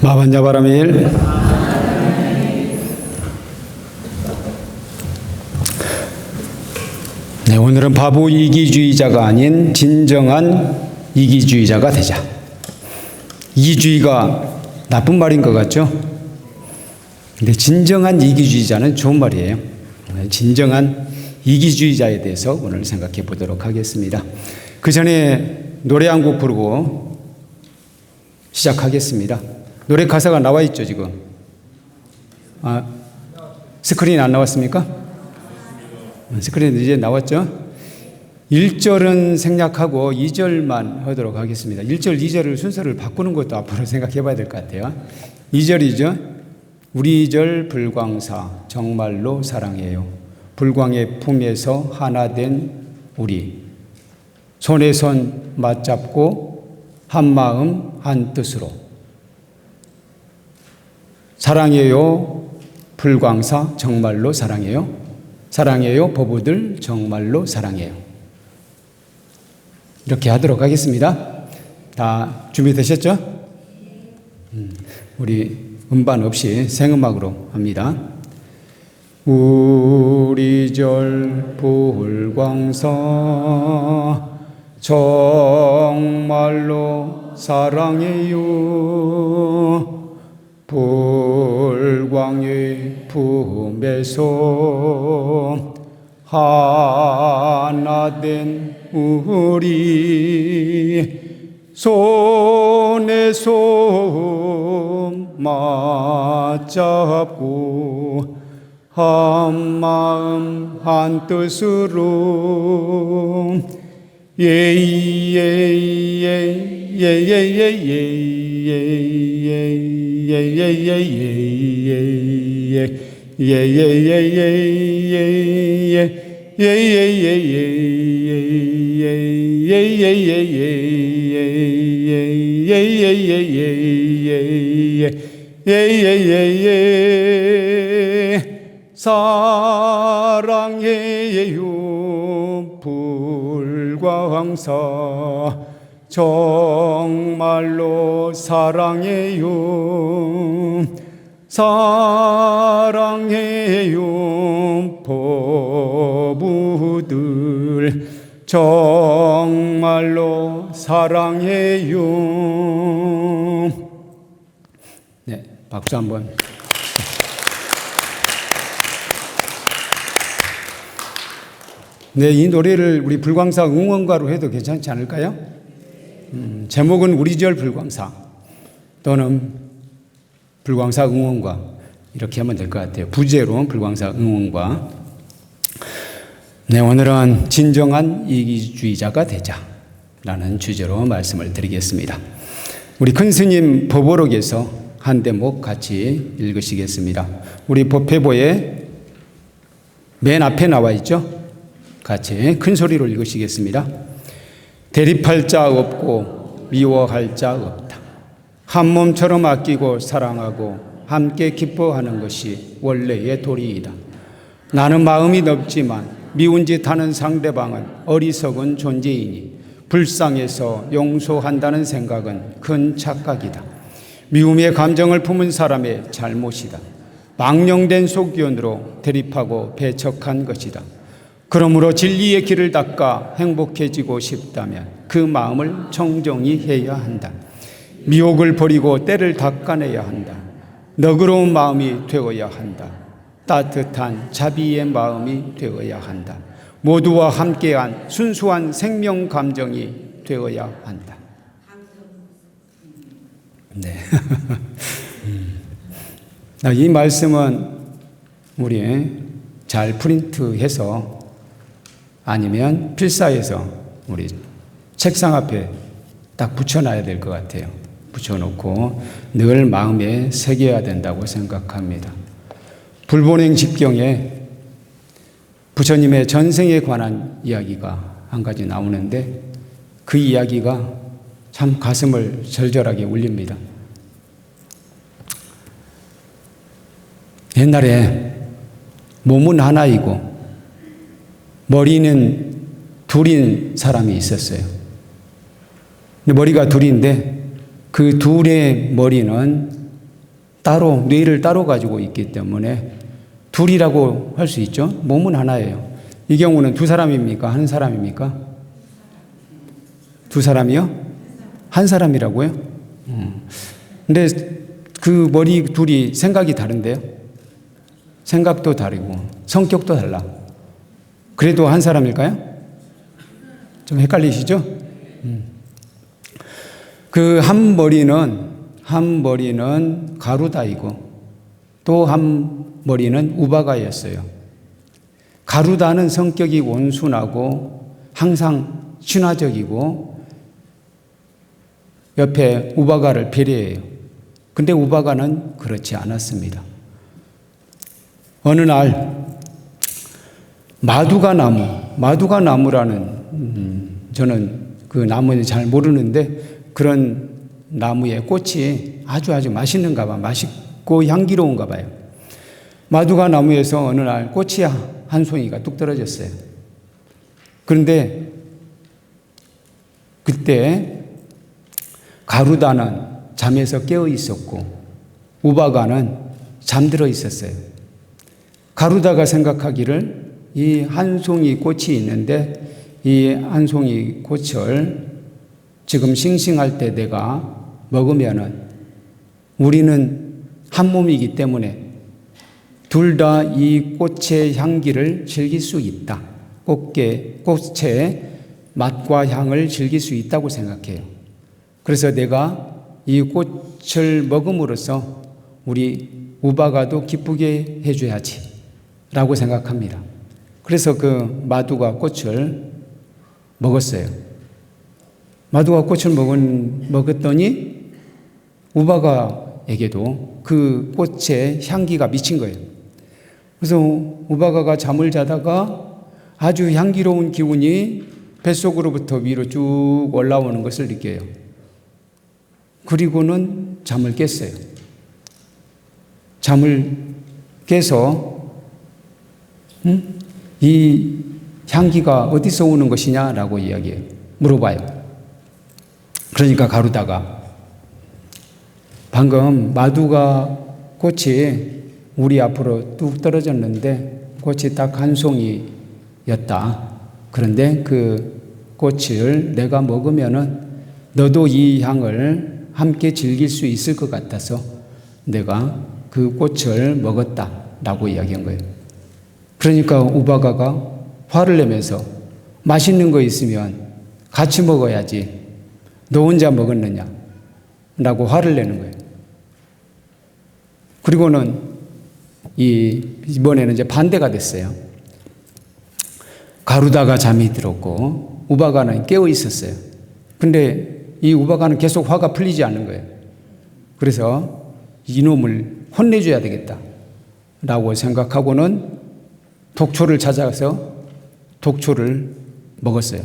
마반야바라밀. 네, 오늘은 바보 이기주의자가 아닌 진정한 이기주의자가 되자. 이기주의가 나쁜 말인 것 같죠? 근데 진정한 이기주의자는 좋은 말이에요. 진정한 이기주의자에 대해서 오늘 생각해 보도록 하겠습니다. 그 전에 노래 한 곡 부르고 시작하겠습니다. 노래 가사가 나와 있죠, 지금? 스크린 안 나왔습니까? 스크린 이제 나왔죠? 1절은 생략하고 2절만 하도록 하겠습니다. 1절, 2절을 순서를 바꾸는 것도 앞으로 생각해 봐야 될 것 같아요. 2절이죠. 우리 절 불광사 정말로 사랑해요. 불광의 품에서 하나 된 우리. 손에 손 맞잡고 한 마음 한 뜻으로. 사랑해요. 불광사 정말로 사랑해요. 사랑해요. 보부들 정말로 사랑해요. 이렇게 하도록 하겠습니다. 다 준비되셨죠? 우리 음반 없이 생음악으로 합니다. 우리 절 불광사 정말로 사랑해요. 불광의 품에서 하나 된 우리. 손에 손 맞잡고 한 마음 한 뜻으로. 사랑해요. 불광사 정말로 사랑해요. 사랑해요. 보부들 정말로 사랑해요. 네, 박수 한번. 네, 이 노래를 우리 불광사 응원가로 해도 괜찮지 않을까요? 제목은 우리 절 불광사 또는 불광사 응원가 이렇게 하면 될 것 같아요. 부제로 불광사 응원가. 네, 오늘은 진정한 이기주의자가 되자라는 주제로 말씀을 드리겠습니다. 우리 큰 스님 법오록에서 한 대목 같이 읽으시겠습니다. 우리 법회보에 맨 앞에 나와 있죠? 같이 큰 소리로 읽으시겠습니다. 대립할 자 없고 미워할 자 없다. 한 몸처럼 아끼고 사랑하고 함께 기뻐하는 것이 원래의 도리이다. 나는 마음이 넓지만 미운 짓 하는 상대방은 어리석은 존재이니 불쌍해서 용서한다는 생각은 큰 착각이다. 미움의 감정을 품은 사람의 잘못이다. 망령된 속견으로 대립하고 배척한 것이다. 그러므로 진리의 길을 닦아 행복해지고 싶다면 그 마음을 청정히 해야 한다. 미혹을 버리고 때를 닦아내야 한다. 너그러운 마음이 되어야 한다. 따뜻한 자비의 마음이 되어야 한다. 모두와 함께한 순수한 생명 감정이 되어야 한다. 네. 이 말씀은 우리 잘 프린트해서 아니면 필사해서 우리 책상 앞에 딱 붙여놔야 될 것 같아요. 붙여놓고 늘 마음에 새겨야 된다고 생각합니다. 불본행 집경에 부처님의 전생에 관한 이야기가 한 가지 나오는데 그 이야기가 참 가슴을 절절하게 울립니다. 옛날에 몸은 하나이고 머리는 둘인 사람이 있었어요. 머리가 둘인데 그 둘의 머리는 따로 뇌를 따로 가지고 있기 때문에 둘이라고 할 수 있죠. 몸은 하나예요. 이 경우는 두 사람입니까? 한 사람입니까? 두 사람이요? 한 사람이라고요? 근데 그 머리 둘이 생각이 다른데요. 생각도 다르고 성격도 달라. 그래도 한 사람일까요? 좀 헷갈리시죠? 그 한 머리는 가루다이고 또 한 머리는 우바가였어요. 가루다는 성격이 온순하고 항상 친화적이고 옆에 우바가를 배려해요. 근데 우바가는 그렇지 않았습니다. 어느 날 마두가 나무라는 저는 그 나무는 잘 모르는데 그런 나무에 꽃이 아주 맛있는가 봐. 맛있고 향기로운가 봐요. 마두가 나무에서 어느 날 꽃이 한 송이가 뚝 떨어졌어요. 그런데 그때 가루다는 잠에서 깨어 있었고 우바가는 잠들어 있었어요. 가루다가 생각하기를 이 한 송이 꽃이 있는데 이 한 송이 꽃을 지금 싱싱할 때 내가 먹으면은 우리는 한 몸이기 때문에 둘 다 이 꽃의 향기를 즐길 수 있다. 꽃의 맛과 향을 즐길 수 있다고 생각해요. 그래서 내가 이 꽃을 먹음으로써 우리 우바가도 기쁘게 해줘야지 라고 생각합니다. 그래서 그 마두가 꽃을 먹었어요. 마두가 꽃을 먹었더니 우바가에게도 그 꽃의 향기가 미친 거예요. 그래서 우바가가 잠을 자다가 아주 향기로운 기운이 뱃속으로부터 위로 쭉 올라오는 것을 느껴요. 그리고는 잠을 깼어요. 잠을 깨서 이 향기가 어디서 오는 것이냐라고 물어봐요. 그러니까 가루다가 방금 마두가 꽃이 우리 앞으로 뚝 떨어졌는데 꽃이 딱 한 송이였다. 그런데 그 꽃을 내가 먹으면은 너도 이 향을 함께 즐길 수 있을 것 같아서 내가 그 꽃을 먹었다라고 이야기한 거예요. 그러니까 우바가가 화를 내면서 맛있는 거 있으면 같이 먹어야지 너 혼자 먹었느냐 라고 화를 내는 거예요. 그리고는 이번에는 이제 반대가 됐어요. 가루다가 잠이 들었고 우바가는 깨어 있었어요. 근데 이 우바가는 계속 화가 풀리지 않는 거예요. 그래서 이놈을 혼내줘야 되겠다 라고 생각하고는 독초를 찾아가서 독초를 먹었어요.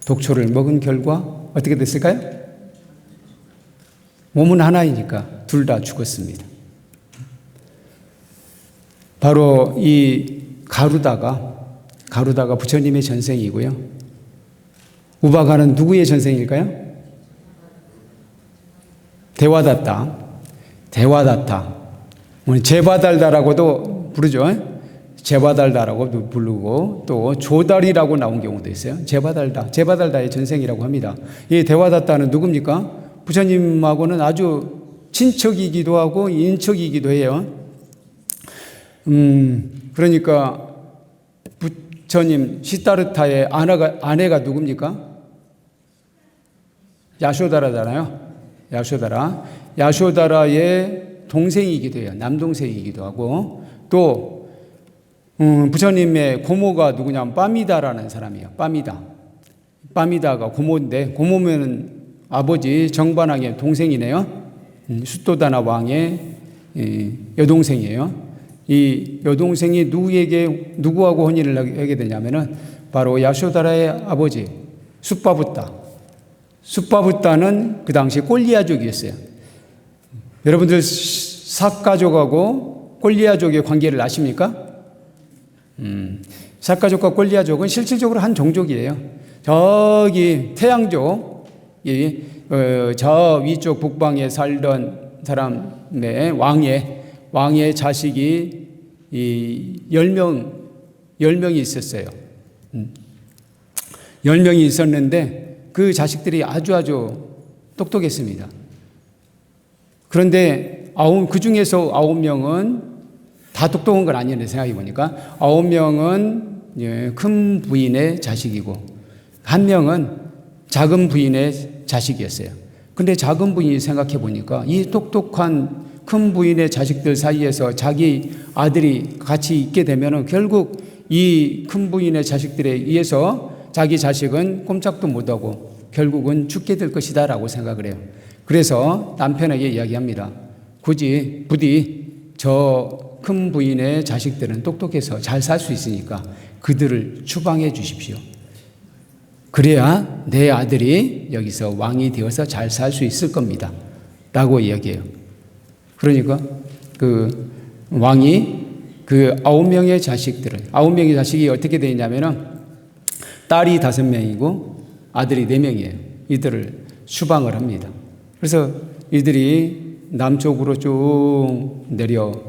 독초를 먹은 결과 어떻게 됐을까요? 몸은 하나이니까 둘 다 죽었습니다. 바로 이 가루다가 부처님의 전생이고요. 우바가는 누구의 전생일까요? 대와다타. 제바달다라고도 부르죠. 제바달다라고도 부르고 또 조달이라고 나온 경우도 있어요. 제바달다의 전생이라고 합니다. 이 대와다타는 누굽니까? 부처님하고는 아주 친척이기도 하고 인척이기도 해요. 그러니까 부처님 시타르타의 아내가 누굽니까? 야쇼다라잖아요. 야쇼다라의 동생이기도 해요. 남동생이기도 하고 또 부처님의 고모가 누구냐면 빠미다라는 사람이에요. 빠미다가 고모인데 고모면 아버지 정반왕의 동생이네요. 수토다나 왕의 여동생이에요. 이 여동생이 누구하고 혼인을 하게 되냐면은 바로 야쇼다라의 아버지 숫바붓다는 그 당시 꼴리아족이었어요. 여러분들 삭가족하고 꼴리아족의 관계를 아십니까? 삭가족과 꼴리아족은 실질적으로 한 종족이에요. 저기 태양족, 저 위쪽 북방에 살던 사람의 왕의 자식이 이 10명이 있었어요. 10명이 있었는데 그 자식들이 아주 똑똑했습니다. 그런데 그 중에서 9명은 다 똑똑한 건 아니었는데 생각해 보니까 9명은 큰 부인의 자식이고 1명은 작은 부인의 자식이었어요. 근데 작은 부인이 생각해 보니까 이 똑똑한 큰 부인의 자식들 사이에서 자기 아들이 같이 있게 되면은 결국 이 큰 부인의 자식들에 의해서 자기 자식은 꼼짝도 못하고 결국은 죽게 될 것이다 라고 생각을 해요. 그래서 남편에게 이야기합니다. 부디 저 큰 부인의 자식들은 똑똑해서 잘 살 수 있으니까 그들을 추방해 주십시오. 그래야 내 아들이 여기서 왕이 되어서 잘 살 수 있을 겁니다 라고 이야기해요. 그러니까 그 왕이 그 9명의 자식이 어떻게 되냐면은 딸이 5명이고 아들이 4명이에요. 이들을 추방을 합니다. 그래서 이들이 남쪽으로 쭉 내려오다가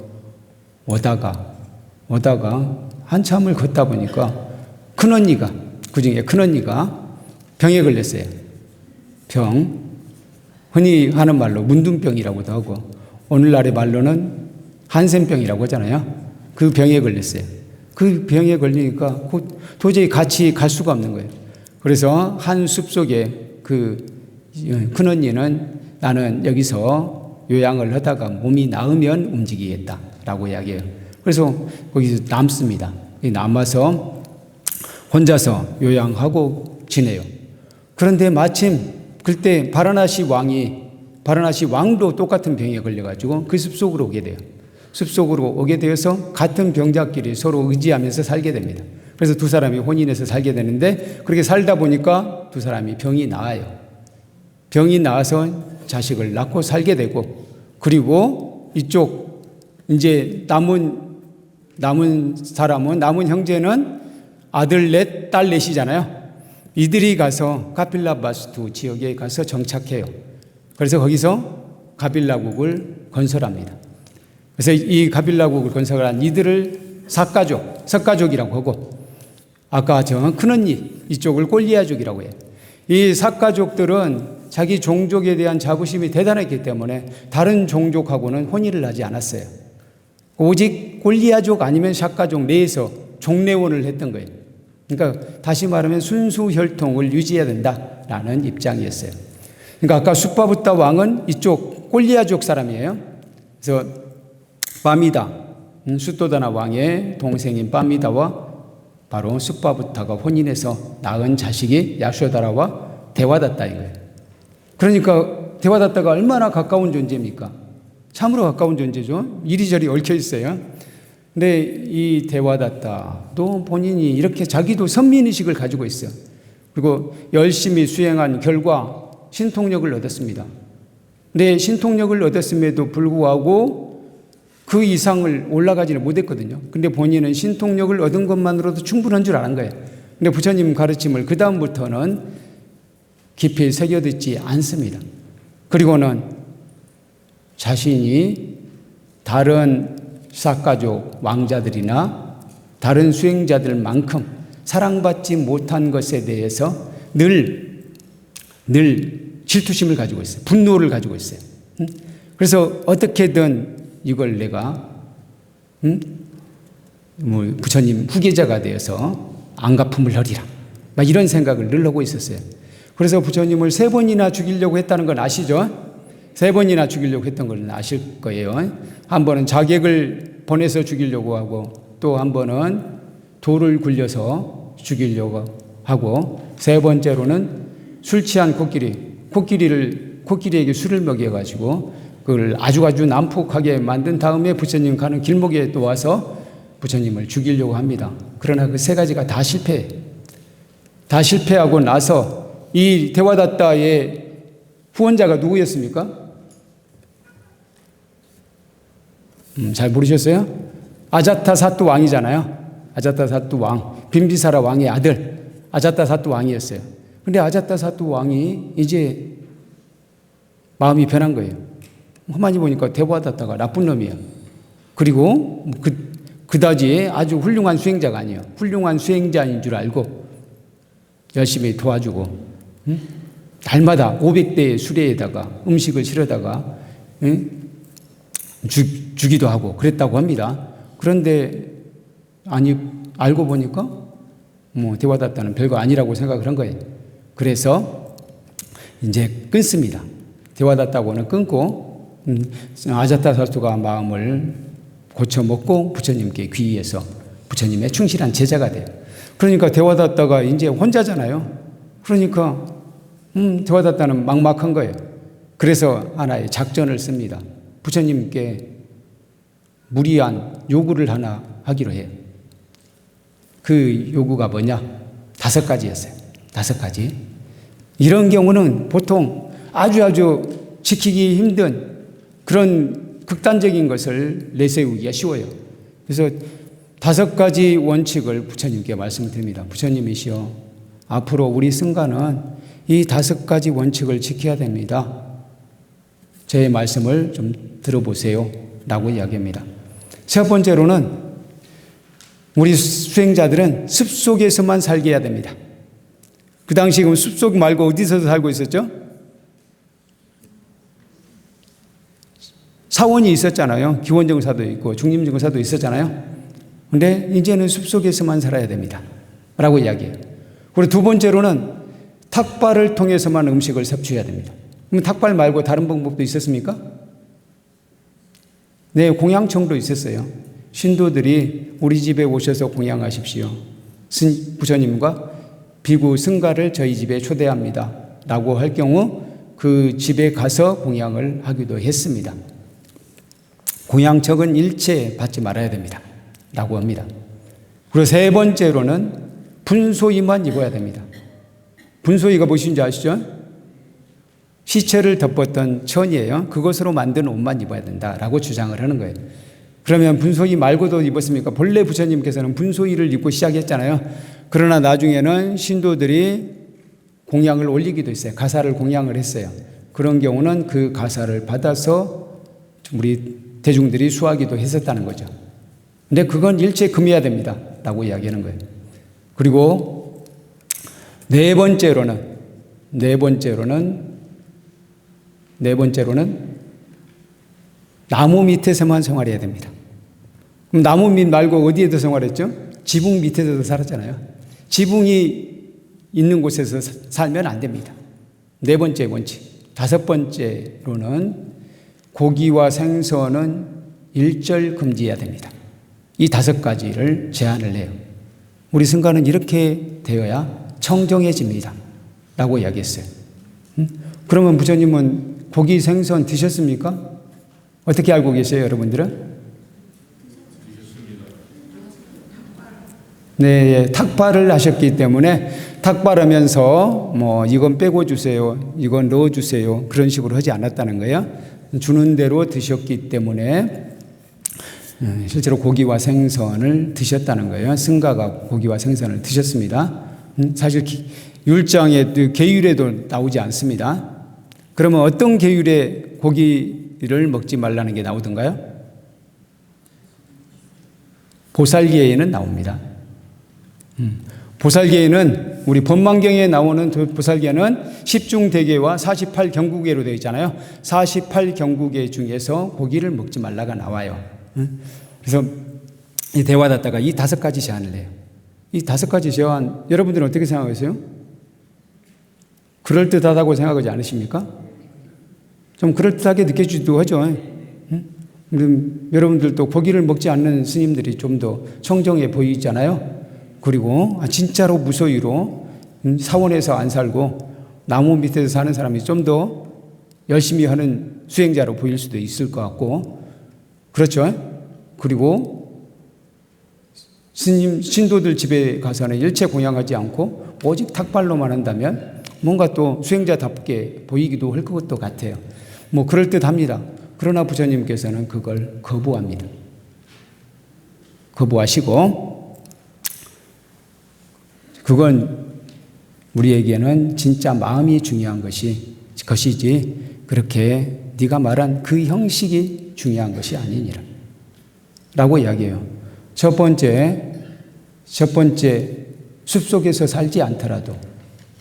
한참을 걷다 보니까 그중에 큰언니가 병에 걸렸어요. 흔히 하는 말로 문둥병이라고도 하고 오늘날의 말로는 한센병이라고 하잖아요. 그 병에 걸렸어요. 그 병에 걸리니까 도저히 같이 갈 수가 없는 거예요. 그래서 한 숲속에 그 큰언니는 나는 여기서 요양을 하다가 몸이 나으면 움직이겠다라고 이야기해요. 그래서 거기서 남습니다. 남아서 혼자서 요양하고 지내요. 그런데 마침 그때 바라나시 왕도 똑같은 병에 걸려가지고 그 숲속으로 오게 돼요. 숲속으로 오게 되어서 같은 병자끼리 서로 의지하면서 살게 됩니다. 그래서 두 사람이 혼인해서 살게 되는데 그렇게 살다 보니까 두 사람이 병이 나아요. 병이 나아서 자식을 낳고 살게 되고 그리고 이쪽 이제 남은 형제는 아들 넷, 딸 넷이잖아요. 이들이 가서 카필라바스투 지역에 가서 정착해요. 그래서 거기서 가빌라국을 건설합니다. 그래서 이 가빌라국을 건설한 이들을 석가족이라고 하고 아까 저 큰언니 이쪽을 꼴리아족이라고 해요. 이 석가족들은 자기 종족에 대한 자부심이 대단했기 때문에 다른 종족하고는 혼인을 하지 않았어요. 오직 꼴리아족 아니면 석가족 내에서 종례원을 했던 거예요. 그러니까 다시 말하면 순수 혈통을 유지해야 된다라는 입장이었어요. 그러니까 아까 숫바부타 왕은 이쪽 꼴리아족 사람이에요. 그래서 바미다, 숫도다나 왕의 동생인 바미다와 바로 숫바부타가 혼인해서 낳은 자식이 야쇼다라와 데와다타인 거예요. 그러니까 데와다타가 얼마나 가까운 존재입니까? 참으로 가까운 존재죠. 이리저리 얽혀 있어요. 근데 이 데와다타도 본인이 이렇게 자기도 선민의식을 가지고 있어요. 그리고 열심히 수행한 결과 신통력을 얻었습니다. 근데 신통력을 얻었음에도 불구하고 그 이상을 올라가지는 못했거든요. 근데 본인은 신통력을 얻은 것만으로도 충분한 줄 아는 거예요. 근데 부처님 가르침을 그 다음부터는 깊이 새겨듣지 않습니다. 그리고는 자신이 다른 싹가족 왕자들이나 다른 수행자들만큼 사랑받지 못한 것에 대해서 늘 질투심을 가지고 있어요. 분노를 가지고 있어요. 그래서 어떻게든 이걸 내가 부처님 후계자가 되어서 안가품을 하리라 막 이런 생각을 늘 하고 있었어요. 그래서 부처님을 3번이나 죽이려고 했다는 건 아시죠? 3번이나 죽이려고 했던 걸 아실 거예요. 한 번은 자객을 보내서 죽이려고 하고 또 한 번은 돌을 굴려서 죽이려고 하고 3번째로는 술 취한 코끼리에게 술을 먹여가지고 그걸 아주 난폭하게 만든 다음에 부처님 가는 길목에 또 와서 부처님을 죽이려고 합니다. 그러나 그 3가지가 다 실패해요. 다 실패하고 나서 이 데와다타의 후원자가 누구였습니까? 잘 모르셨어요? 아자타사뚜 왕이잖아요. 아자타사뚜 왕, 빈비사라 왕의 아들 아자타사뚜 왕이었어요. 근데 아자타사뚜 왕이 이제 마음이 변한 거예요. 가만히 보니까 대받았다가 나쁜 놈이야. 그리고 그다지 아주 훌륭한 수행자가 아니에요. 훌륭한 수행자인 줄 알고 열심히 도와주고, 응? 날마다 500대의 수레에다가 음식을 실어다가, 응? 주기도 하고 그랬다고 합니다. 그런데 알고 보니까 대화다타는 별거 아니라고 생각을 한 거예요. 그래서 이제 끊습니다. 대화다타고는 끊고 아자타사투가 마음을 고쳐먹고 부처님께 귀의해서 부처님의 충실한 제자가 돼요. 그러니까 대화다타가 이제 혼자잖아요. 그러니까 대화다타는 막막한 거예요. 그래서 하나의 작전을 씁니다. 부처님께 무리한 요구를 하나 하기로 해요. 그 요구가 뭐냐? 5가지였어요. 5가지. 이런 경우는 보통 아주 지키기 힘든 그런 극단적인 것을 내세우기가 쉬워요. 그래서 5가지 원칙을 부처님께 말씀드립니다. 부처님이시여, 앞으로 우리 승가는 이 5가지 원칙을 지켜야 됩니다. 제 말씀을 좀 들어보세요 라고 이야기합니다. 첫 번째로는 우리 수행자들은 숲속에서만 살게 해야 됩니다. 그 당시 그럼 숲속 말고 어디서 살고 있었죠? 사원이 있었잖아요. 기원정사도 있고 중림정사도 있었잖아요. 근데 이제는 숲속에서만 살아야 됩니다 라고 이야기해요. 그리고 두 번째로는 탁발을 통해서만 음식을 섭취해야 됩니다. 그럼 탁발 말고 다른 방법도 있었습니까? 네, 공양청도 있었어요. 신도들이 우리 집에 오셔서 공양하십시오. 부처님과 비구 승가를 저희 집에 초대합니다 라고 할 경우 그 집에 가서 공양을 하기도 했습니다. 공양청은 일체 받지 말아야 됩니다 라고 합니다. 그리고 세 번째로는 분소이만 입어야 됩니다. 분소이가 무엇인지 아시죠? 시체를 덮었던 천이에요. 그것으로 만든 옷만 입어야 된다라고 주장을 하는 거예요. 그러면 분소이 말고도 입었습니까? 본래 부처님께서는 분소이를 입고 시작했잖아요. 그러나 나중에는 신도들이 공양을 올리기도 했어요. 가사를 공양을 했어요. 그런 경우는 그 가사를 받아서 우리 대중들이 수하기도 했었다는 거죠. 근데 그건 일체 금해야 됩니다 라고 이야기하는 거예요. 그리고 네 번째로는 나무 밑에서만 생활해야 됩니다. 그럼 나무 밑 말고 어디에도 생활했죠? 지붕 밑에서도 살았잖아요. 지붕이 있는 곳에서 살면 안 됩니다. 네 번째 원칙. 다섯 번째로는 고기와 생선은 일절 금지해야 됩니다. 이 5가지를 제안을 해요. 우리 승가는 이렇게 되어야 청정해집니다 라고 이야기했어요. 그러면 부처님은 고기, 생선 드셨습니까? 어떻게 알고 계세요, 여러분들은? 네, 탁발을 하셨기 때문에 탁발하면서 이건 빼고 주세요, 이건 넣어 주세요 그런 식으로 하지 않았다는 거예요. 주는 대로 드셨기 때문에 실제로 고기와 생선을 드셨다는 거예요. 승가가 고기와 생선을 드셨습니다. 사실 율장에 계율에도 나오지 않습니다. 그러면 어떤 계율에 고기를 먹지 말라는 게 나오던가요? 보살계에는 나옵니다. 보살계에는 우리 법망경에 나오는 보살계는 10중대계와 48경구계로 되어 있잖아요. 48경구계 중에서 고기를 먹지 말라가 나와요. 그래서 이 대화다타가 이 5가지 제안을 해요. 이 5가지 제안 여러분들은 어떻게 생각하세요? 그럴듯하다고 생각하지 않으십니까? 좀 그럴듯하게 느껴지기도 하죠. 여러분들도 고기를 먹지 않는 스님들이 좀 더 청정해 보이잖아요. 그리고 진짜로 무소유로 사원에서 안 살고 나무 밑에서 사는 사람이 좀 더 열심히 하는 수행자로 보일 수도 있을 것 같고 그렇죠. 그리고 신도들 집에 가서는 일체 공양하지 않고 오직 탁발로만 한다면 뭔가 또 수행자답게 보이기도 할 것도 같아요. 그럴듯합니다. 그러나 부처님께서는 그걸 거부합니다. 거부하시고 그건 우리에게는 진짜 마음이 중요한 것이지 그렇게 네가 말한 그 형식이 중요한 것이 아니니라 라고 이야기해요. 첫 번째 숲속에서 살지 않더라도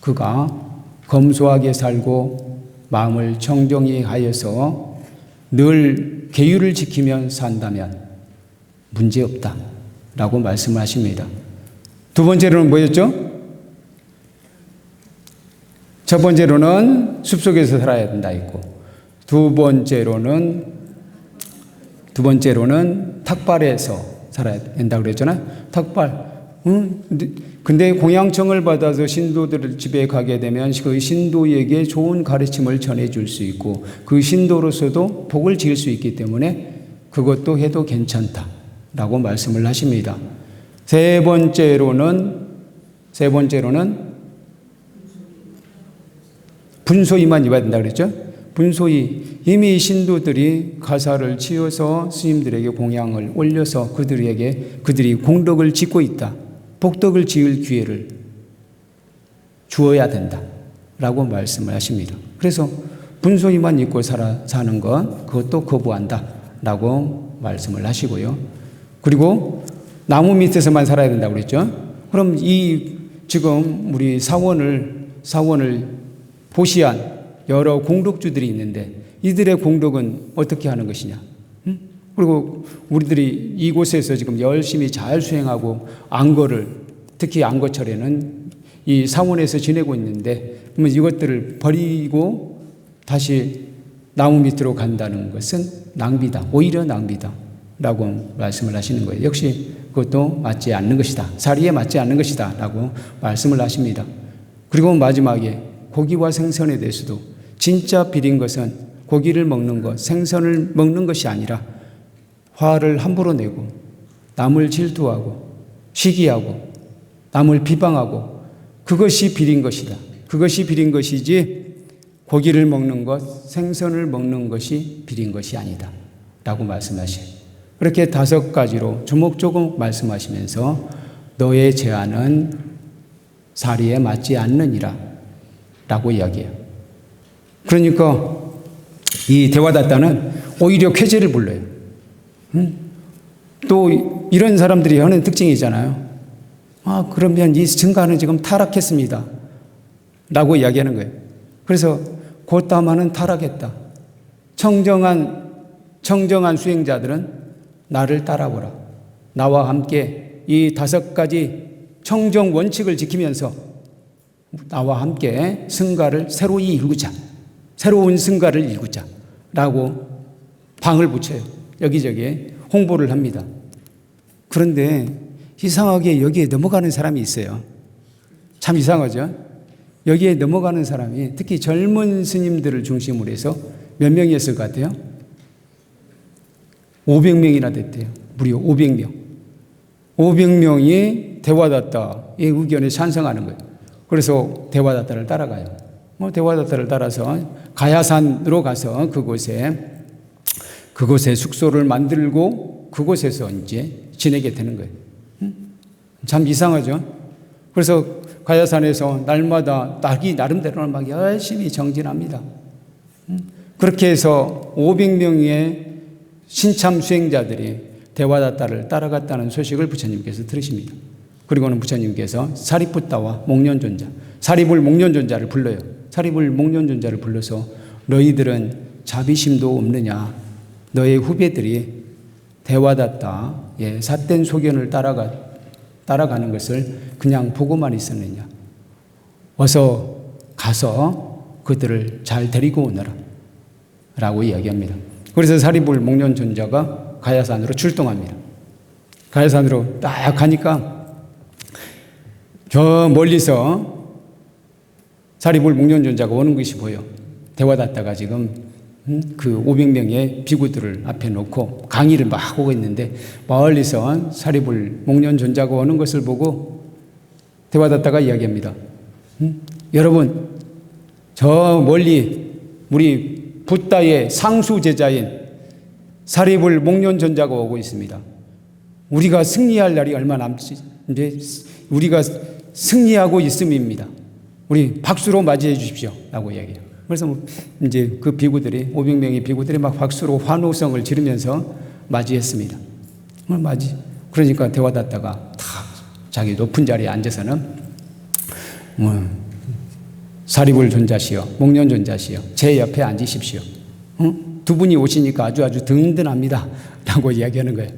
그가 검소하게 살고 마음을 청정히 하여서 늘 계율을 지키며 산다면 문제없다 라고 말씀을 하십니다. 두 번째로는 뭐였죠? 첫 번째로는 숲속에서 살아야 된다 했고, 두 번째로는 탁발에서 살아야 된다고 그랬잖아요. 탁발. 근데 공양청을 받아서 신도들 집에 가게 되면 그 신도에게 좋은 가르침을 전해줄 수 있고 그 신도로서도 복을 지을 수 있기 때문에 그것도 해도 괜찮다라고 말씀을 하십니다. 세 번째로는 분소이만 입어야 된다 그랬죠? 분소이, 이미 신도들이 가사를 치어서 스님들에게 공양을 올려서 그들이 공덕을 짓고 있다. 복덕을 지을 기회를 주어야 된다 라고 말씀을 하십니다. 그래서 분소이만 입고 사는 것, 그것도 거부한다 라고 말씀을 하시고요. 그리고 나무 밑에서만 살아야 된다고 그랬죠. 그럼 지금 우리 사원을 보시한 여러 공덕주들이 있는데 이들의 공덕은 어떻게 하는 것이냐? 그리고 우리들이 이곳에서 지금 열심히 잘 수행하고 안거를, 특히 안거철에는 이 사원에서 지내고 있는데 그러면 이것들을 버리고 다시 나무 밑으로 간다는 것은 낭비다. 오히려 낭비다 라고 말씀을 하시는 거예요. 역시 그것도 맞지 않는 것이다. 사리에 맞지 않는 것이다 라고 말씀을 하십니다. 그리고 마지막에 고기와 생선에 대해서도 진짜 비린 것은 고기를 먹는 것, 생선을 먹는 것이 아니라 화를 함부로 내고 남을 질투하고 시기하고 남을 비방하고 그것이 비린 것이다. 그것이 비린 것이지 고기를 먹는 것, 생선을 먹는 것이 비린 것이 아니다 라고 말씀하셔요. 그렇게 5가지로 조목조목 말씀하시면서 너의 제안은 사리에 맞지 않느니라 라고 이야기해요. 그러니까 이 대화다따는 오히려 쾌재를 불러요. 또 이런 사람들이 하는 특징이 있잖아요. 그러면 이 증가는 지금 타락했습니다 라고 이야기하는 거예요. 그래서 곧다마는 타락했다. 청정한 수행자들은 나를 따라오라. 나와 함께 이 5가지 청정 원칙을 지키면서 나와 함께 승가를 새로이 일구자. 새로운 승가를 일구자 라고 방을 붙여요. 여기저기에 홍보를 합니다. 그런데 이상하게 여기에 넘어가는 사람이 있어요. 참 이상하죠? 여기에 넘어가는 사람이 특히 젊은 스님들을 중심으로 해서 몇 명이었을 것 같아요? 500명이나 됐대요. 무려 500명. 500명이 대화다따의 의견에 찬성하는 거예요. 그래서 대화다따를 따라가요. 대화다따를 따라서 가야산으로 가서 그곳에 숙소를 만들고 그곳에서 이제 지내게 되는 거예요. 참 이상하죠? 그래서 가야산에서 날마다 자기 나름대로는 막 열심히 정진합니다. 그렇게 해서 500명의 신참 수행자들이 대화다따를 따라갔다는 소식을 부처님께서 들으십니다. 그리고는 부처님께서 사리푸따와 목련존자, 사리불 목련존자를 불러요. 사리불 목련존자를 불러서 너희들은 자비심도 없느냐? 너의 후배들이 대화다따의 삿된 소견을 따라가는 것을 그냥 보고만 있었느냐? 어서 가서 그들을 잘 데리고 오너라 라고 이야기합니다. 그래서 사리불 목련존자가 가야산으로 출동합니다. 가야산으로 딱 가니까 저 멀리서 사리불 목련존자가 오는 것이 보여. 대화다따가 지금 그 500명의 비구들을 앞에 놓고 강의를 막 하고 있는데 멀리서 사리불 목련존자가 오는 것을 보고 대화다따가 이야기합니다. 여러분, 저 멀리 우리 붓다의 상수 제자인 사리불 목련존자가 오고 있습니다. 우리가 승리할 날이 얼마 남지, 이제 우리가 승리하고 있음입니다. 우리 박수로 맞이해 주십시오 라고 이야기해요. 그래서 이제 그 비구들이 500명의 비구들이 막 박수로 환호성을 지르면서 맞이했습니다. 그러니까 데와다타가 다 자기 높은 자리에 앉아서는 사리불 존자시여, 목련 존자시여, 제 옆에 앉으십시오. 두 분이 오시니까 아주 든든합니다. 라고 이야기하는 거예요.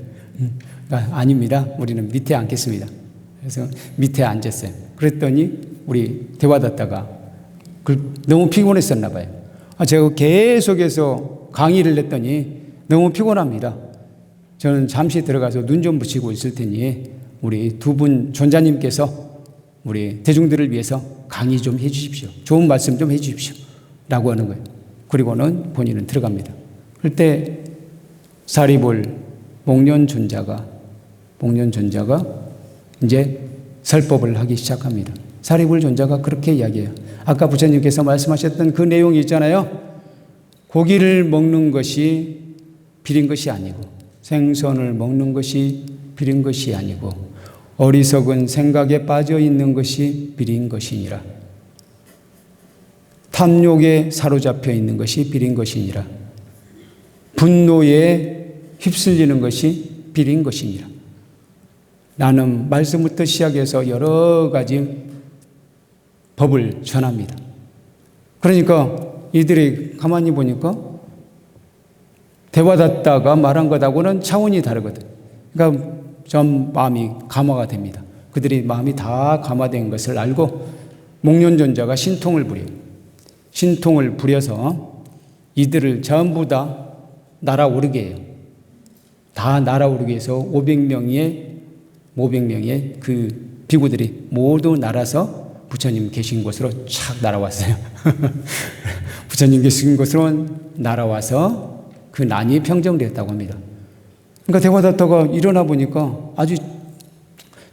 아닙니다. 우리는 밑에 앉겠습니다. 그래서 밑에 앉았어요. 그랬더니 우리 데와다타가 너무 피곤했었나 봐요. 제가 계속해서 강의를 했더니 너무 피곤합니다. 저는 잠시 들어가서 눈 좀 붙이고 있을 테니 우리 두 분 존자님께서 우리 대중들을 위해서 강의 좀 해주십시오. 좋은 말씀 좀 해주십시오. 라고 하는 거예요. 그리고는 본인은 들어갑니다. 그때 사리불 목련 존자가 이제 설법을 하기 시작합니다. 사리불 존자가 그렇게 이야기해요. 아까 부처님께서 말씀하셨던 그 내용이 있잖아요. 고기를 먹는 것이 비린 것이 아니고 생선을 먹는 것이 비린 것이 아니고 어리석은 생각에 빠져 있는 것이 비린 것이니라. 탐욕에 사로잡혀 있는 것이 비린 것이니라. 분노에 휩쓸리는 것이 비린 것이니라. 나는 말씀부터 시작해서 여러 가지 법을 전합니다. 그러니까 이들이 가만히 보니까 데와다타가 말한 것하고는 차원이 다르거든. 그러니까 전 마음이 감화가 됩니다. 그들이 마음이 다 감화된 것을 알고 목련존자가 신통을 부려요. 신통을 부려서 이들을 전부 다 날아오르게 해요. 다 날아오르게 해서 500명의 그 비구들이 모두 날아서 부처님 계신 곳으로 착 날아왔어요. 부처님 계신 곳으로 날아와서 그 난이 평정되었다고 합니다. 그러니까 데와다타가 일어나 보니까 아주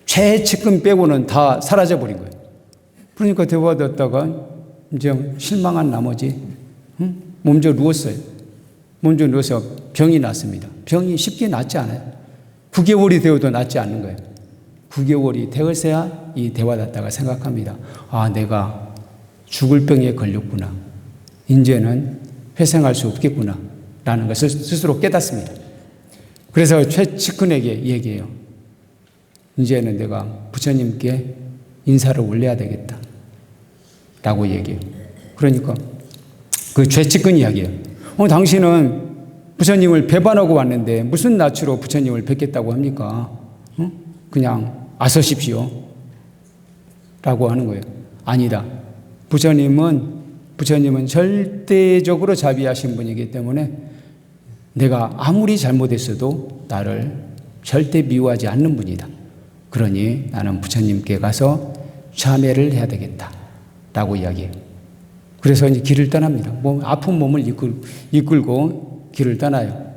최측근 빼고는 다 사라져버린 거예요. 그러니까 데와다타가 이제 실망한 나머지 몸져 누웠어요. 몸져 누워서 병이 났습니다. 병이 쉽게 낫지 않아요. 9개월이 되어도 낫지 않는 거예요. 9개월이 되어서야 이 데와다타가 생각합니다. 내가 죽을 병에 걸렸구나. 이제는 회생할 수 없겠구나. 라는 것을 스스로 깨닫습니다. 그래서 최측근에게 얘기해요. 이제는 내가 부처님께 인사를 올려야 되겠다. 라고 얘기해요. 그러니까 그 최측근이 이야기해요. 당신은 부처님을 배반하고 왔는데 무슨 낯으로 부처님을 뵙겠다고 합니까? 그냥 아서십시오. 라고 하는 거예요. 아니다. 부처님은 절대적으로 자비하신 분이기 때문에 내가 아무리 잘못했어도 나를 절대 미워하지 않는 분이다. 그러니 나는 부처님께 가서 참회를 해야 되겠다. 라고 이야기해요. 그래서 이제 길을 떠납니다. 아픈 몸을 이끌고 길을 떠나요.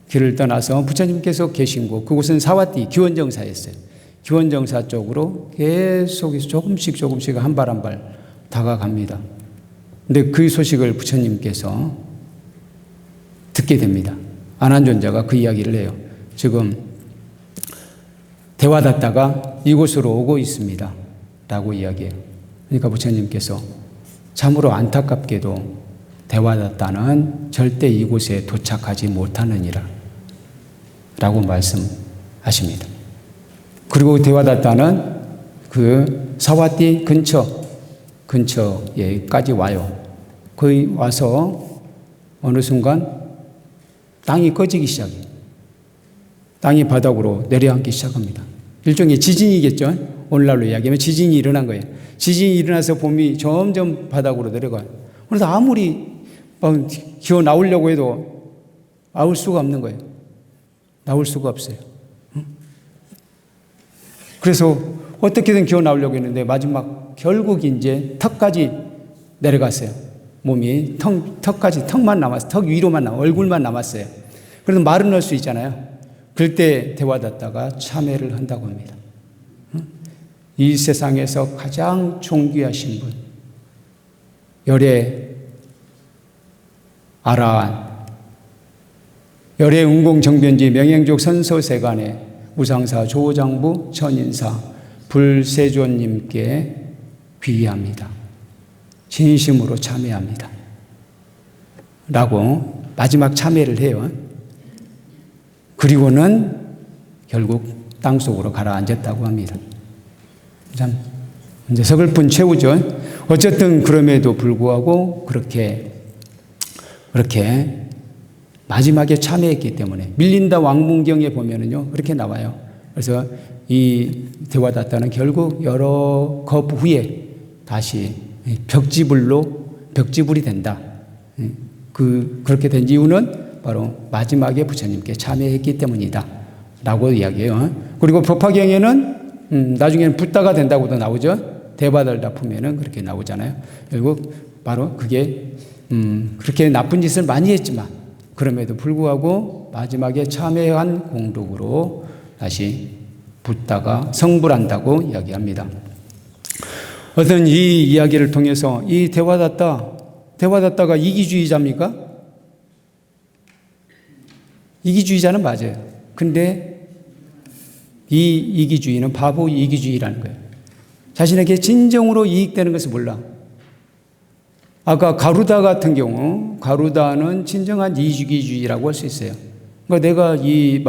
길을 떠나서 부처님께서 계신 곳, 그곳은 사와띠 기원정사였어요. 기원정사 쪽으로 계속해서 조금씩 한 발 한 발 다가갑니다. 근데 그 소식을 부처님께서 듣게 됩니다. 아난존자가 그 이야기를 해요. 지금 데와다타가 이곳으로 오고 있습니다. 라고 이야기해요. 그러니까 부처님께서 참으로 안타깝게도 데와다타는 절대 이곳에 도착하지 못하느니라. 라고 말씀하십니다. 그리고 데와다타는 그 사와띠 근처에까지 와요. 거기 와서 어느 순간 땅이 꺼지기 시작해요. 땅이 바닥으로 내려앉기 시작합니다. 일종의 지진이겠죠. 오늘날로 이야기하면 지진이 일어난 거예요. 지진이 일어나서 봄이 점점 바닥으로 내려가요. 그래서 아무리 기어 나오려고 해도 나올 수가 없는 거예요. 나올 수가 없어요. 그래서 어떻게든 기어 나오려고 했는데 마지막 결국 이제 턱까지 내려갔어요. 몸이 턱만 남았어요. 턱 위로만 얼굴만 남았어요. 그래도 말은 할 수 있잖아요. 그때 데와다타가 참회를 한다고 합니다. 이 세상에서 가장 존귀하신 분, 열애 아라한, 열애 운공정변지 명행족 선서세간의 우상사 조장부 천인사 불세존님께 귀의합니다. 진심으로 참회합니다. 라고 마지막 참회를 해요. 그리고는 결국 땅속으로 가라앉았다고 합니다. 참 이제 서글픈 최후죠. 어쨌든 그럼에도 불구하고 그렇게 마지막에 참회했기 때문에 밀린다 왕문경에 보면은요 그렇게 나와요. 그래서 이 데와다타는 결국 여러 겁 후에 다시 벽지불이 된다. 그렇게 된 이유는 바로 마지막에 부처님께 참회했기 때문이다 라고 이야기해요. 그리고 법화경에는 나중에는 붓다가 된다고도 나오죠. 대바달다 품에는 그렇게 나오잖아요. 결국 바로 그게 그렇게 나쁜 짓을 많이 했지만 그럼에도 불구하고 마지막에 참회한 공덕으로 다시 붓다가 성불한다고 이야기합니다. 어떤 이 이야기를 통해서 이 대화다타가 이기주의자입니까? 이기주의자는 맞아요. 근데 이 이기주의는 바보 이기주의라는 거예요. 자신에게 진정으로 이익되는 것을 몰라. 아까 가루다 같은 경우, 가루다는 진정한 이기주의라고 할 수 있어요. 그러니까 내가 이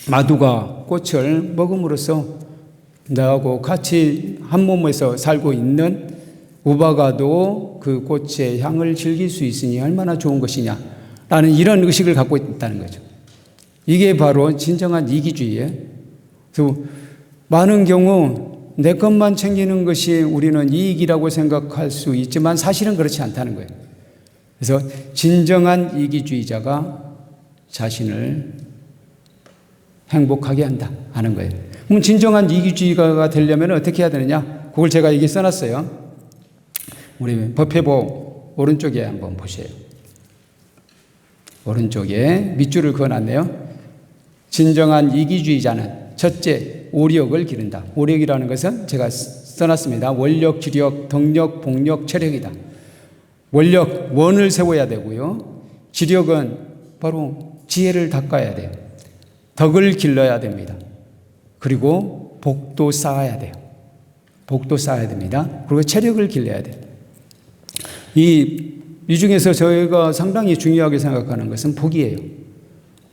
마두가 꽃을 먹음으로써 나하고 같이 한 몸에서 살고 있는 우바가도 그 꽃의 향을 즐길 수 있으니 얼마나 좋은 것이냐라는 이런 의식을 갖고 있다는 거죠. 이게 바로 진정한 이기주의예요. 그래서 많은 경우 내 것만 챙기는 것이 우리는 이익이라고 생각할 수 있지만 사실은 그렇지 않다는 거예요. 그래서 진정한 이기주의자가 자신을 행복하게 한다 하는 거예요. 그럼 진정한 이기주의자가 되려면 어떻게 해야 되느냐? 그걸 제가 여기 써놨어요. 우리 법회보 오른쪽에 한번 보세요. 오른쪽에 밑줄을 그어놨네요. 진정한 이기주의자는 첫째, 오력을 기른다. 오력이라는 것은 제가 써놨습니다. 원력, 지력, 덕력, 복력, 체력이다. 원력, 원을 세워야 되고요. 지력은 바로 지혜를 닦아야 돼요. 덕을 길러야 됩니다. 그리고 복도 쌓아야 돼요. 복도 쌓아야 됩니다. 그리고 체력을 길러야 돼요. 이 중에서 저희가 상당히 중요하게 생각하는 것은 복이에요.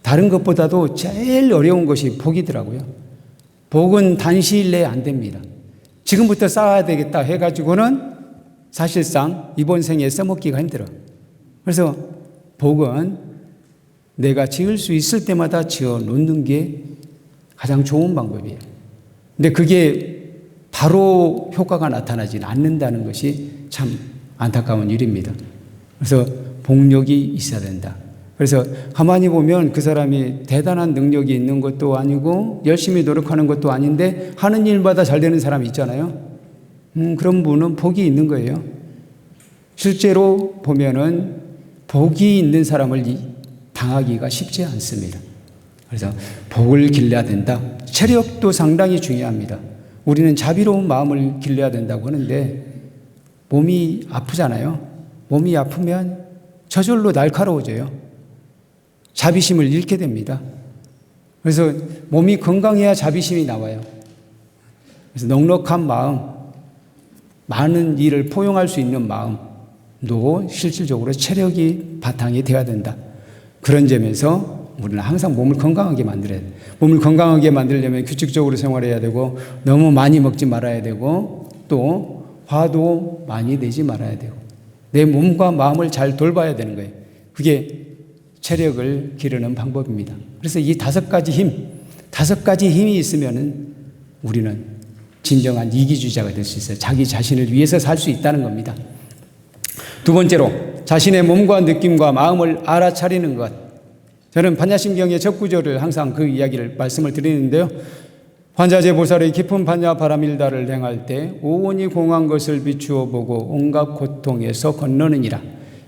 다른 것보다도 제일 어려운 것이 복이더라고요. 복은 단시일 내에 안 됩니다. 지금부터 쌓아야 되겠다 해가지고는 사실상 이번 생에 써먹기가 힘들어. 그래서 복은 내가 지을 수 있을 때마다 지어 놓는 게 가장 좋은 방법이에요. 근데 그게 바로 효과가 나타나지 않는다는 것이 참 안타까운 일입니다. 그래서 복력이 있어야 된다. 그래서 가만히 보면 그 사람이 대단한 능력이 있는 것도 아니고 열심히 노력하는 것도 아닌데 하는 일마다 잘 되는 사람이 있잖아요. 그런 분은 복이 있는 거예요. 실제로 보면은 복이 있는 사람을 당하기가 쉽지 않습니다. 그래서 복을 길러야 된다. 체력도 상당히 중요합니다. 우리는 자비로운 마음을 길러야 된다고 하는데 몸이 아프잖아요. 몸이 아프면 저절로 날카로워져요. 자비심을 잃게 됩니다. 그래서 몸이 건강해야 자비심이 나와요. 그래서 넉넉한 마음, 많은 일을 포용할 수 있는 마음도 실질적으로 체력이 바탕이 되어야 된다. 그런 점에서 우리는 항상 몸을 건강하게 만들어야 돼요. 몸을 건강하게 만들려면 규칙적으로 생활해야 되고 너무 많이 먹지 말아야 되고 또 화도 많이 내지 말아야 되고 내 몸과 마음을 잘 돌봐야 되는 거예요. 그게 체력을 기르는 방법입니다. 그래서 이 5가지 힘이 있으면은 우리는 진정한 이기주의자가 될 수 있어요. 자기 자신을 위해서 살 수 있다는 겁니다. 두 번째로 자신의 몸과 느낌과 마음을 알아차리는 것. 저는 반야심경의 첫 구절을 항상 그 이야기를 말씀을 드리는데요. 환자제 보살의 깊은 반야 바라밀다를 행할 때 오온이 공한 것을 비추어 보고 온갖 고통에서 건너느니라.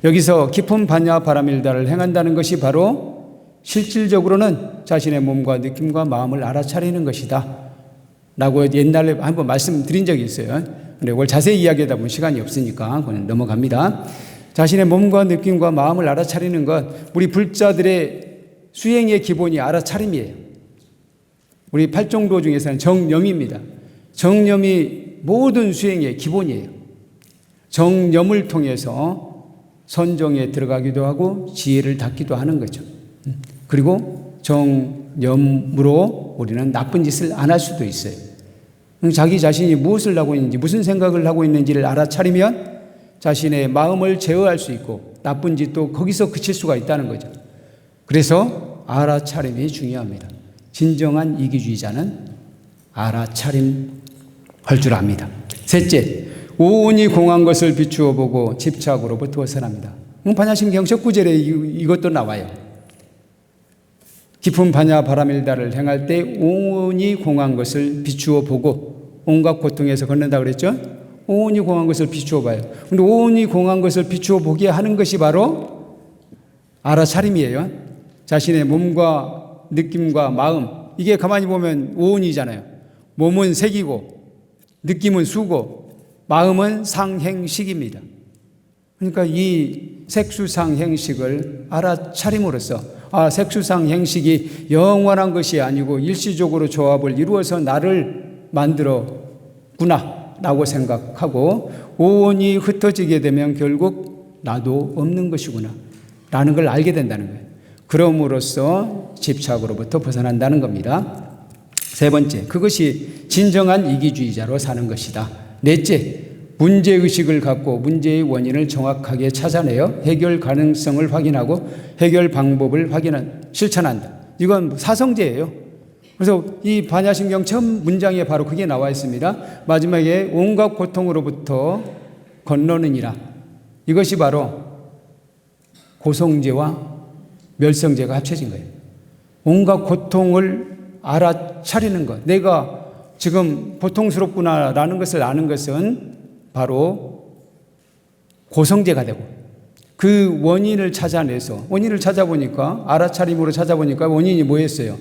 여기서 깊은 반야 바라밀다를 행한다는 것이 바로 실질적으로는 자신의 몸과 느낌과 마음을 알아차리는 것이다 라고 옛날에 한번 말씀드린 적이 있어요. 근데 이걸 자세히 이야기하다 보면 시간이 없으니까 그냥 넘어갑니다. 자신의 몸과 느낌과 마음을 알아차리는 것, 우리 불자들의 수행의 기본이 알아차림이에요. 우리 팔정도 중에서는 정념입니다. 정념이 모든 수행의 기본이에요. 정념을 통해서 선정에 들어가기도 하고 지혜를 닦기도 하는 거죠. 그리고 정념으로 우리는 나쁜 짓을 안 할 수도 있어요. 자기 자신이 무엇을 하고 있는지, 무슨 생각을 하고 있는지를 알아차리면 자신의 마음을 제어할 수 있고 나쁜 짓도 거기서 그칠 수가 있다는 거죠. 그래서 알아차림이 중요합니다. 진정한 이기주의자는 알아차림 할 줄 압니다. 셋째, 오온이 공한 것을 비추어 보고 집착으로부터 벗어납니다. 반야신경 19절에 이것도 나와요. 깊은 반야 바람일다를 행할 때 오온이 공한 것을 비추어 보고 온갖 고통에서 걷는다 그랬죠? 오온이 공한 것을 비추어 봐요. 근데 오온이 공한 것을 비추어 보게 하는 것이 바로 알아차림이에요. 자신의 몸과 느낌과 마음, 이게 가만히 보면 오온이잖아요. 몸은 색이고 느낌은 수고 마음은 상행식입니다. 그러니까 이 색수상행식을 알아차림으로써 색수상행식이 영원한 것이 아니고 일시적으로 조합을 이루어서 나를 만들었구나 라고 생각하고 오온이 흩어지게 되면 결국 나도 없는 것이구나 라는 걸 알게 된다는 거예요. 그럼으로써 집착으로부터 벗어난다는 겁니다. 세 번째, 그것이 진정한 이기주의자로 사는 것이다. 넷째, 문제의식을 갖고 문제의 원인을 정확하게 찾아내어 해결 가능성을 확인하고 해결 방법을 실천한다. 이건 사성제예요. 그래서 이 반야신경 처음 문장에 바로 그게 나와 있습니다. 마지막에 온갖 고통으로부터 건너느니라. 이것이 바로 고성제와 멸성제가 합쳐진 거예요. 온갖 고통을 알아차리는 것, 내가 지금 고통스럽구나라는 것을 아는 것은 바로 고성제가 되고 그 원인을 찾아내서 원인을 찾아보니까 알아차림으로 찾아보니까 원인이 뭐였어요?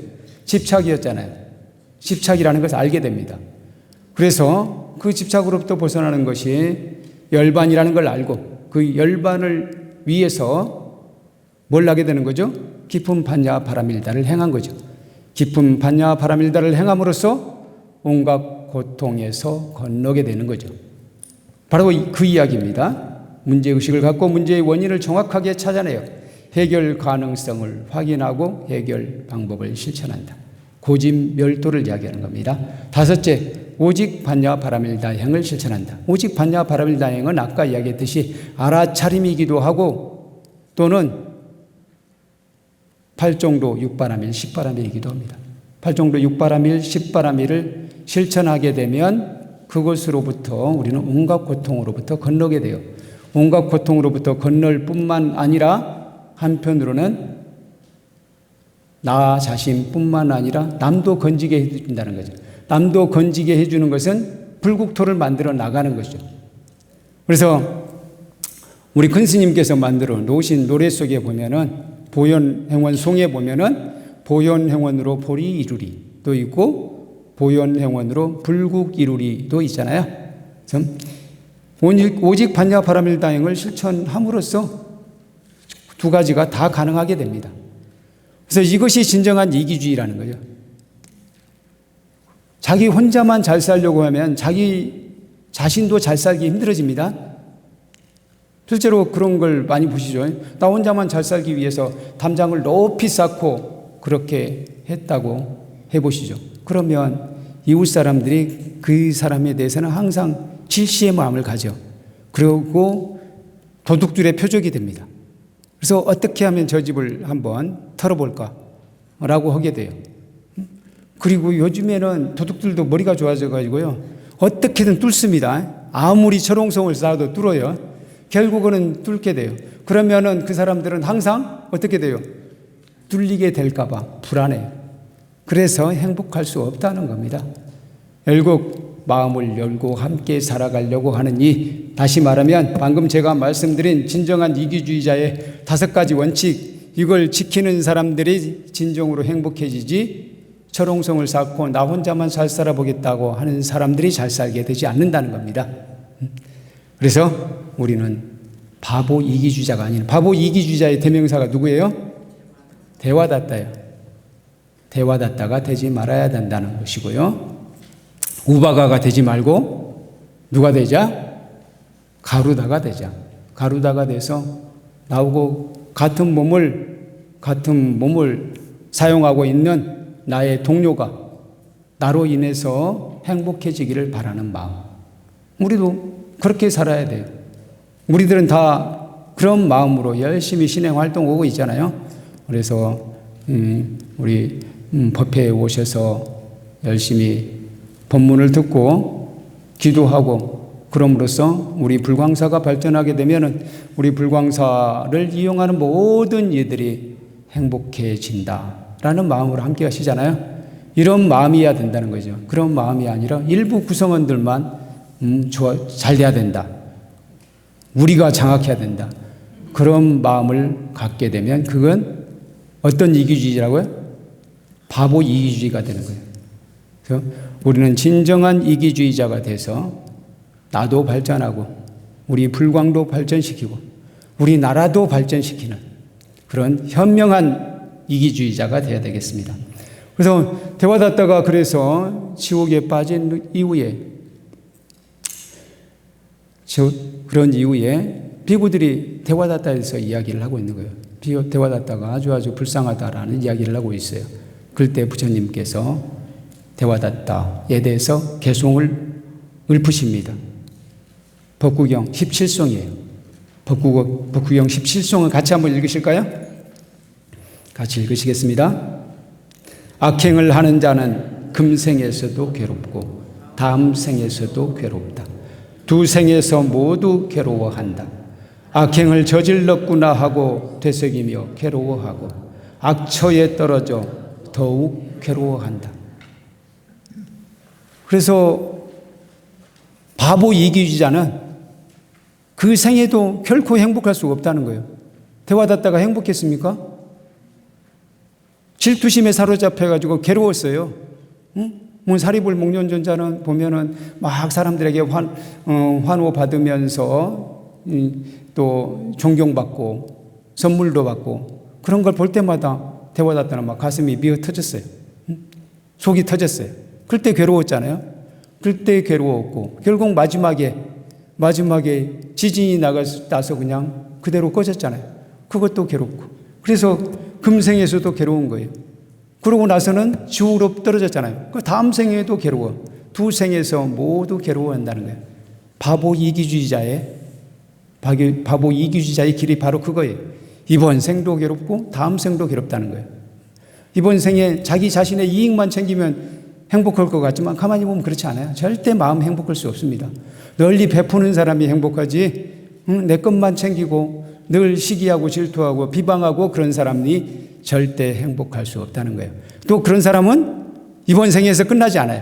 집착이었잖아요. 집착이라는 것을 알게 됩니다. 그래서 그 집착으로부터 벗어나는 것이 열반이라는 걸 알고 그 열반을 위해서 뭘 하게 되는 거죠? 깊은 반야 바람일다를 행한 거죠. 깊은 반야 바람일다를 행함으로써 온갖 고통에서 건너게 되는 거죠. 바로 그 이야기입니다. 문제의식을 갖고 문제의 원인을 정확하게 찾아내어 해결 가능성을 확인하고 해결 방법을 실천한다. 고집멸도를 이야기하는 겁니다. 다섯째, 오직 반야 바람일다행을 실천한다. 오직 반야 바람일다행은 아까 이야기했듯이 알아차림이기도 하고 또는 팔종도 육바람일, 십바람일이기도 합니다. 팔종도 육바람일, 십바람일을 실천하게 되면 그것으로부터 우리는 온갖 고통으로부터 건너게 돼요. 온갖 고통으로부터 건널 뿐만 아니라 한편으로는 나 자신뿐만 아니라 남도 건지게 해준다는 거죠. 남도 건지게 해주는 것은 불국토를 만들어 나가는 것이죠. 그래서 우리 큰 스님께서 만들어 놓으신 노래 속에 보면은 보현행원 송에 보면은 보현행원으로 보리 이루리도 있고 보현행원으로 불국 이루리도 있잖아요. 오직 반야 바람일다행을 실천함으로써 두 가지가 다 가능하게 됩니다. 그래서 이것이 진정한 이기주의라는 거죠. 자기 혼자만 잘 살려고 하면 자기 자신도 잘 살기 힘들어집니다. 실제로 그런 걸 많이 보시죠. 나 혼자만 잘 살기 위해서 담장을 높이 쌓고 그렇게 했다고 해보시죠. 그러면 이웃 사람들이 그 사람에 대해서는 항상 질시의 마음을 가져. 그리고 도둑들의 표적이 됩니다. 그래서 어떻게 하면 저 집을 한번 털어볼까? 라고 하게 돼요. 그리고 요즘에는 도둑들도 머리가 좋아져가지고요. 어떻게든 뚫습니다. 아무리 철옹성을 쌓아도 뚫어요. 결국은 뚫게 돼요. 그러면은 그 사람들은 항상 어떻게 돼요? 뚫리게 될까봐 불안해요. 그래서 행복할 수 없다는 겁니다. 결국 마음을 열고 함께 살아가려고 하는 다시 말하면 방금 제가 말씀드린 진정한 이기주의자의 5가지 원칙, 이걸 지키는 사람들이 진정으로 행복해지지 철옹성을 쌓고 나 혼자만 잘 살아보겠다고 하는 사람들이 잘 살게 되지 않는다는 겁니다. 그래서 우리는 바보 이기주의자가 아닌 바보 이기주의자의 대명사가 누구예요? 대화다따예요. 대화다따가 되지 말아야 된다는 것이고요. 우바가가 되지 말고 누가 되자? 가루다가 되자. 가루다가 돼서 나하고 같은 몸을 사용하고 있는 나의 동료가 나로 인해서 행복해지기를 바라는 마음. 우리도 그렇게 살아야 돼요. 우리들은 다 그런 마음으로 열심히 신앙 활동하고 있잖아요. 그래서 우리 법회에 오셔서 열심히 법문을 듣고 기도하고 그럼으로써 우리 불광사가 발전하게 되면은 우리 불광사를 이용하는 모든 이들이 행복해진다라는 마음으로 함께 하시잖아요. 이런 마음이어야 된다는 거죠. 그런 마음이 아니라 일부 구성원들만 잘 돼야 된다. 우리가 장악해야 된다. 그런 마음을 갖게 되면 그건 어떤 이기주의라고요? 바보 이기주의가 되는 거예요. 그래서 우리는 진정한 이기주의자가 돼서 나도 발전하고 우리 불광도 발전시키고 우리 나라도 발전시키는 그런 현명한 이기주의자가 되어야 되겠습니다. 그래서 데와다타가 그래서 지옥에 빠진 이후에 그런 이후에 비구들이 데와다타에서 이야기를 하고 있는 거예요. 데와다타가 아주 불쌍하다라는 이야기를 하고 있어요. 그때 부처님께서 데와다타에 대해서 개송을 읊으십니다. 법구경 17송이에요. 법구경 17송을 같이 한번 읽으실까요? 같이 읽으시겠습니다. 악행을 하는 자는 금생에서도 괴롭고 다음 생에서도 괴롭다. 두 생에서 모두 괴로워한다. 악행을 저질렀구나 하고 되새기며 괴로워하고 악처에 떨어져 더욱 괴로워한다. 그래서 바보 이기주의자는 그 생에도 결코 행복할 수가 없다는 거예요. 데와다타가 행복했습니까? 질투심에 사로잡혀가지고 괴로웠어요. 뭐 사리불 목련존자는 보면은 막 사람들에게 환호 받으면서 또 존경받고 선물도 받고 그런 걸 볼 때마다 데와다타는 막 가슴이 미어 터졌어요. 속이 터졌어요. 그때 괴로웠잖아요. 그때 괴로웠고 결국 마지막에 지진이 나서 그냥 그대로 꺼졌잖아요. 그것도 괴롭고 그래서 금생에서도 괴로운 거예요. 그러고 나서는 지옥으로 떨어졌잖아요. 그 다음 생에도 괴로워. 두 생에서 모두 괴로워한다는 거예요. 바보 이기주의자의 길이 바로 그거예요. 이번 생도 괴롭고 다음 생도 괴롭다는 거예요. 이번 생에 자기 자신의 이익만 챙기면 행복할 것 같지만 가만히 보면 그렇지 않아요. 절대 마음 행복할 수 없습니다. 널리 베푸는 사람이 행복하지 내 것만 챙기고 늘 시기하고 질투하고 비방하고 그런 사람이 절대 행복할 수 없다는 거예요. 또 그런 사람은 이번 생에서 끝나지 않아요.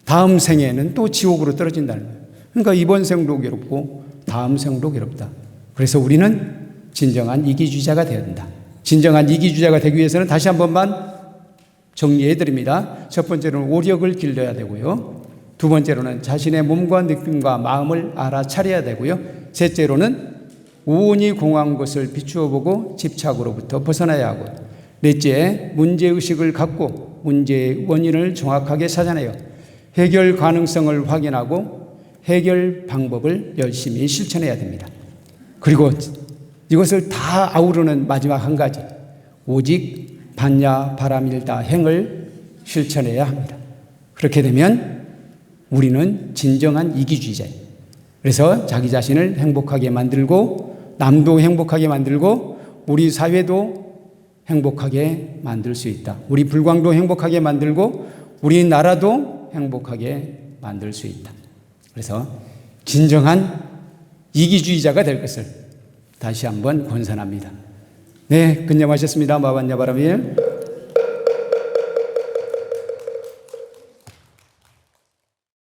다음 생에는 또 지옥으로 떨어진다는 거예요. 그러니까 이번 생도 괴롭고 다음 생도 괴롭다. 그래서 우리는 진정한 이기주의자가 되어야 된다. 진정한 이기주의자가 되기 위해서는 다시 한 번만 정리해 드립니다. 첫 번째로는 오력을 길러야 되고요. 두 번째로는 자신의 몸과 느낌과 마음을 알아차려야 되고요. 셋째로는 우운이 공한 것을 비추어 보고 집착으로부터 벗어나야 하고, 넷째, 문제의식을 갖고 문제의 원인을 정확하게 찾아내어 해결 가능성을 확인하고 해결 방법을 열심히 실천해야 됩니다. 그리고 이것을 다 아우르는 마지막 한 가지, 오직 반야 바라밀다 행을 실천해야 합니다. 그렇게 되면 우리는 진정한 이기주의자예요. 그래서 자기 자신을 행복하게 만들고 남도 행복하게 만들고 우리 사회도 행복하게 만들 수 있다. 우리 불광도 행복하게 만들고 우리 나라도 행복하게 만들 수 있다. 그래서 진정한 이기주의자가 될 것을 다시 한번 권선합니다. 네, 근념하셨습니다. 마반야 바라밀.